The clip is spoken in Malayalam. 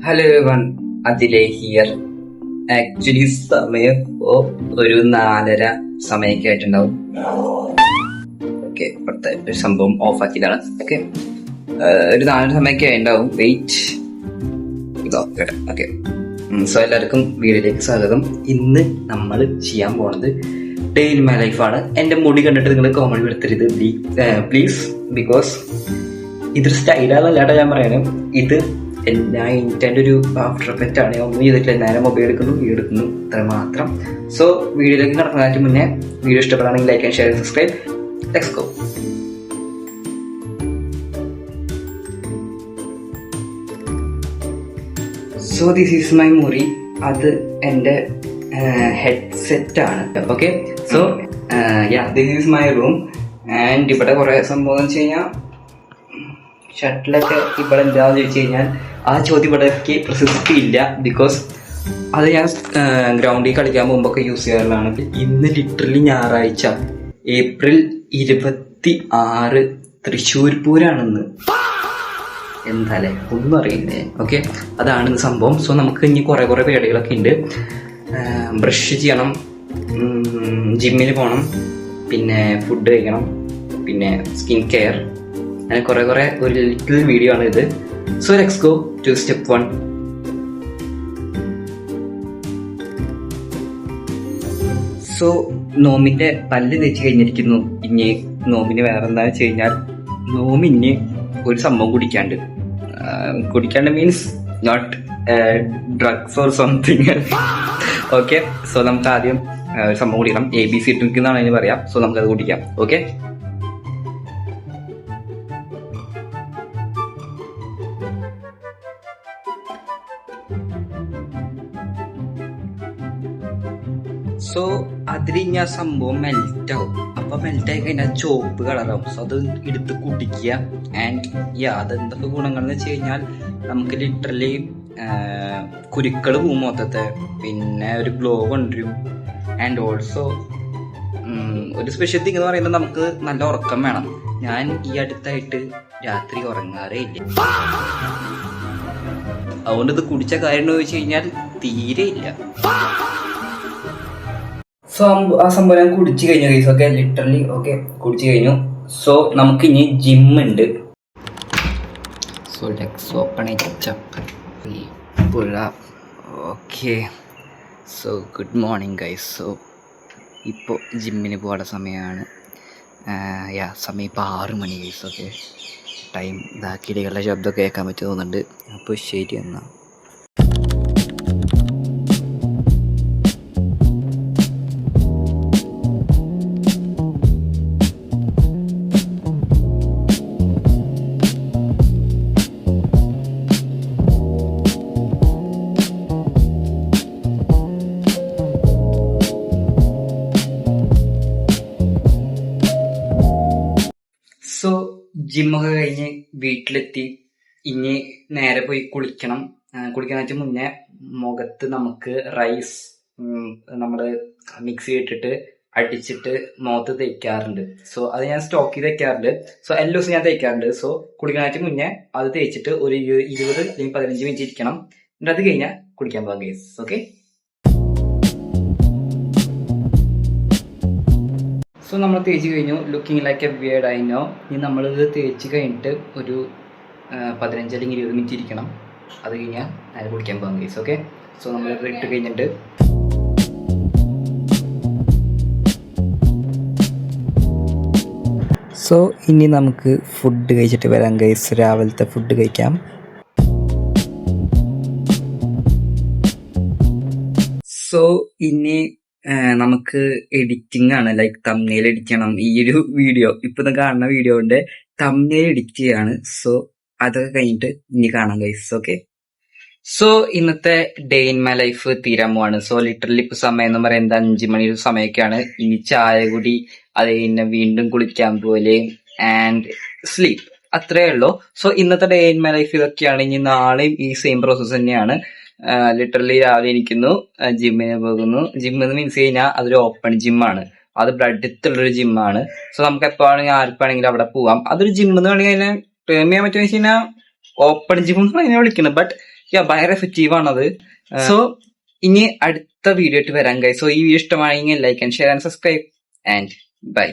ഹലോ എവൺ, അതിലെ ഹിയർ. ആക്ച്വലി സമയം ഇപ്പോ ഒരു 4:30 സമയമൊക്കെ ആയിട്ടുണ്ടാവും. ഓക്കെ, ഇപ്പോഴത്തെ ഒരു സംഭവം ഓഫ് ആക്കിയതാണ്. ഓക്കെ, ഒരു 4:30 സമയമൊക്കെ ആയിട്ടുണ്ടാവും. വെയിറ്റ് ഇതോ കേട്ടോ. ഓക്കെ, സോ എല്ലാവർക്കും വീഡിയോയിലേക്ക് സ്വാഗതം. ഇന്ന് നമ്മൾ ചെയ്യാൻ പോണത് ഡേ ഇൻ മൈ ലൈഫാണ്. എന്റെ മുടി കണ്ടിട്ട് നിങ്ങൾ കോമഡി എടുത്തരുത് പ്ലീസ്, ബിക്കോസ് ഇതൊരു സ്റ്റൈലാന്നല്ലാട്ടോ ഞാൻ പറയാനും. ഇത് ഞാൻ എൻ്റെ ഒരു ആഫ്റ്റർ എഫക്റ്റ് ആണ്. ഞാൻ ഒന്നും ചെയ്തിട്ടില്ല, നേരെ മൊബൈൽ എടുക്കുന്നു, വീഡിയോ എടുക്കുന്നു, അത്ര മാത്രം. സോ വീഡിയോയിലേക്ക് നടക്കുന്നതിന് മുന്നേ വീഡിയോ ഇഷ്ടപ്പെടുകയാണെങ്കിൽ like and share, subscribe. Let's go. So this is my മുറി. അത് എൻ്റെ ഹെഡ്സെറ്റ് ആണ്. Okay, so this is my room. And ഇവിടെ കുറേ സംഭവം എന്ന് വെച്ച് കഴിഞ്ഞാൽ ഷട്ടിലൊക്കെ ഇവിടെ എന്താന്ന് ചോദിച്ചു കഴിഞ്ഞാൽ ആ ചോദ്യം ഇവിടേക്ക് പ്രസക്തി ഇല്ല. ബിക്കോസ് അത് ഞാൻ ഗ്രൗണ്ടിൽ കളിക്കാൻ പോകുമ്പോഴൊക്കെ യൂസ് ചെയ്യാറുള്ളതാണ്. ഇന്ന് ലിറ്ററലി ഞായറാഴ്ച ഏപ്രിൽ 26 തൃശ്ശൂർ പൂരാണെന്ന്. എന്താല്ലേ, ഒന്നും അറിയില്ലേ. ഓക്കെ, അതാണ് സംഭവം. സോ നമുക്ക് ഇനി കുറെ പരിപാടികളൊക്കെ ഉണ്ട്. ബ്രഷ് ചെയ്യണം, ജിമ്മിൽ പോകണം, പിന്നെ ഫുഡ് കഴിക്കണം, പിന്നെ സ്കിൻ കെയർ, അങ്ങനെ കുറെ ഒരു ലിറ്റിൽ വീഡിയോ ആണ് ഇത്. So let's go to step 1. So നോമിന്റെ പല്ല് തേച്ച് കഴിഞ്ഞിരിക്കുന്നു. ഇനി നോമിന് വേറെ എന്താ വെച്ച് കഴിഞ്ഞാൽ നോമിന് ഒരു സംഭവം കുടിക്കാണ്ട് means not drugs or something. Okay, so നമുക്ക് ആദ്യം ഒരു സംഭവം കുടിക്കണം. ABC ഡ്രിങ്ക് എന്നാണ് അതിന് പറയാം. സോ നമുക്കത് കുടിക്കാം. ഓക്കെ, സോ അതിൽ ഞാൻ സംഭവം മെൽറ്റ് ആവും. അപ്പൊ മെൽറ്റ് ആയി കഴിഞ്ഞാൽ ചുവപ്പ് കളറാവും. സോ അത് എടുത്ത് കുടിക്കുക. ആൻഡ് അതെന്തൊക്കെ ഗുണങ്ങളെന്ന് വെച്ച് കഴിഞ്ഞാൽ നമുക്ക് ലിറ്ററലി കുരുക്കൾ പോവും മൊത്തത്തെ, പിന്നെ ഒരു ഗ്ലോ കൊണ്ടുവരും. ആൻഡ് ഓൾസോ ഒരു സ്പെഷ്യൽ തിങ് എന്ന് പറയുന്നത് നമുക്ക് നല്ല ഉറക്കം വേണം. ഞാൻ ഈ അടുത്തായിട്ട് രാത്രി ഉറങ്ങാറേ ഇല്ല. അതുകൊണ്ട് ഇത് കുടിച്ച കാര്യം എന്ന് ചോദിച്ചു കഴിഞ്ഞാൽ തീരെ ഇല്ല. സോ ആ സംഭവം ഞാൻ കുടിച്ചു കഴിഞ്ഞു ഗൈസ്. ഓക്കെ, ലിറ്ററലി ഓക്കെ കുടിച്ചു കഴിഞ്ഞു. സോ നമുക്ക് ഇനി ജിമ്മുണ്ട്. So let's open it up. Okay, so good morning guys. So ഇപ്പോൾ ജിമ്മിന് പോകാനുള്ള സമയമാണ്. സമയം ഇപ്പോൾ 6 മണി ഗൈസ്. ഓക്കെ, ടൈം കിളികളുടെ ശബ്ദമൊക്കെ കേൾക്കാൻ പറ്റി തോന്നുന്നുണ്ട്. അപ്പോൾ ശരി എന്നാൽ. സോ ജിമ്മൊക്കെ കഴിഞ്ഞ് വീട്ടിലെത്തി. ഇനി നേരെ പോയി കുളിക്കണം. കുളിക്കാനായിട്ട് മുന്നേ മുഖത്ത് നമുക്ക് റൈസ് നമ്മൾ മിക്സി ഇട്ടിട്ട് അടിച്ചിട്ട് മുഖത്ത് തേക്കാറുണ്ട്. സോ അത് ഞാൻ സ്റ്റോക്ക് ചെയ്ത് വെക്കാറുണ്ട്. സോ എല്ലാ ദിവസവും ഞാൻ തേക്കാറുണ്ട്. സോ കുളിക്കാനായിട്ട് മുന്നേ അത് തേച്ചിട്ട് ഒരു 20 അല്ലെങ്കിൽ 15 മിനിറ്റ് ഇരിക്കണം. എന്നിട്ട് അത് കഴിഞ്ഞാൽ കുളിക്കാൻ പോകാം ഗൈസ്. ഓക്കെ, സോ നമ്മൾ തേച്ച് കഴിഞ്ഞു. Looking like A weird I know. ഇനി നമ്മളിത് തേച്ച് കഴിഞ്ഞിട്ട് ഒരു 15 അല്ലെങ്കിൽ 20 മിനിറ്റ് ഇരിക്കണം. അത് കഴിഞ്ഞാൽ നേരെ കുടിക്കാൻ പോകാം ഗൈസ്. ഓക്കെ, സോ നമ്മളിത് ഇട്ട് കഴിഞ്ഞിട്ട് സോ ഇനി നമുക്ക് ഫുഡ് കഴിച്ചിട്ട് വരാം ഗൈസ്. രാവിലത്തെ ഫുഡ് കഴിക്കാം. സോ ഇനി നമുക്ക് എഡിറ്റിംഗ് ആണ്. ലൈക്ക് തംബ്നെയിൽ എഡിറ്റ് ചെയ്യണം. ഈ ഒരു വീഡിയോ ഇപ്പൊ കാണുന്ന വീഡിയോന്റെ തംബ്നെയിൽ എഡിറ്റ് ചെയ്യാണ്. സോ അതൊക്കെ കഴിഞ്ഞിട്ട് ഇനി കാണാം ഗൈസ്. ഓക്കെ, സോ ഇന്നത്തെ ഡേ ഇൻ മൈ ലൈഫ് തീരാൻ പോവാണ്. സോ ലിറ്ററലി ഇപ്പൊ സമയം എന്ന് പറയുന്നത് 5 മണി സമയമൊക്കെയാണ്. ഇനി ചായ കുടി, അത് കഴിഞ്ഞ് വീണ്ടും കുളിക്കാൻ പോലെ ആൻഡ് സ്ലീപ്പ്, അത്രേ ഉള്ളൂ. സോ ഇന്നത്തെ ഡേ ഇൻ മൈ ലൈഫ് ഇതൊക്കെയാണ്. ഇനി നാളെയും ഈ സെയിം പ്രോസസ് തന്നെയാണ്. ലിറ്ററലി രാവിലെ ഇരിക്കുന്നു, ജിമ്മിന് പോകുന്നു. ജിമ്മെന്ന് മീൻസ് കഴിഞ്ഞാൽ അതൊരു ഓപ്പൺ ജിമ്മാണ്. അത് അടുത്തുള്ളൊരു ജിമ്മാണ്. സോ നമുക്ക് എപ്പോഴാണെങ്കിൽ ആർക്കാണെങ്കിലും അവിടെ പോവാം. അതൊരു ജിം എന്ന് വേണമെങ്കിൽ അതിനെ ടേം ചെയ്യാൻ പറ്റുമെന്ന് വെച്ച് കഴിഞ്ഞാൽ ഓപ്പൺ ജിം എന്നാണ് അതിനെ വിളിക്കുന്നത്. ബട്ട് ഭയങ്കര എഫക്റ്റീവ് ആണത്. സോ ഇനി അടുത്ത വീഡിയോ ആയിട്ട് വരാം ഗൈസ്. സോ ഈ വീഡിയോ ഇഷ്ടമായെങ്കിൽ like and share and subscribe and by.